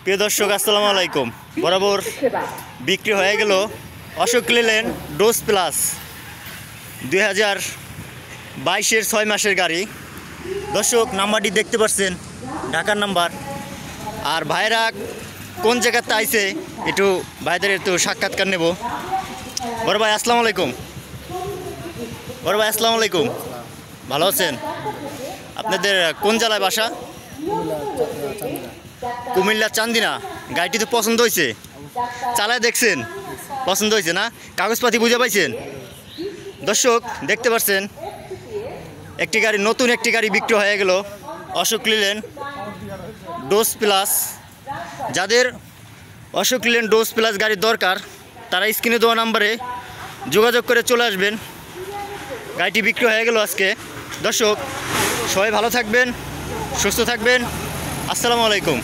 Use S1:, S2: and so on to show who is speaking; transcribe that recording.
S1: প্রিয় দর্শক আসসালামু আলাইকুম। বরাবর বিক্রি হয়ে গেল অশোক লেল্যান্ড ডোজ প্লাস 2022-এর 6 মাসের গাড়ি। দর্শক নাম্বারটি দেখতে পাচ্ছেন, ঢাকার নাম্বার। আর ভাইরা কোন জায়গাতে আইছে একটু ভাইদের একটু সাক্ষাৎকার নেব। বড় ভাই আসসালামু আলাইকুম। বড় ভাই আসসালামু আলাইকুম, ভালো আছেন? আপনাদের কোন জেলায় বাসা? কুমিল্লা চান্দিনা। গাড়িটি তো পছন্দ হয়েছে, চালায় দেখছেন, পছন্দ হয়েছে না? কাগজপাতি বুঝে পাইছেন? দর্শক দেখতে পাচ্ছেন একটি গাড়ি, নতুন একটি গাড়ি বিক্রি হয়ে গেল অশোক লেল্যান্ড ডোজ প্লাস। যাদের অশোক লেল্যান্ড ডোজ প্লাস গাড়ির দরকার তারা স্ক্রিনে দেওয়া নাম্বারে যোগাযোগ করে চলে আসবেন। গাড়িটি বিক্রি হয়ে গেল আজকে। দর্শক সবাই ভালো থাকবেন, সুস্থ থাকবেন। আসসালামু আলাইকুম।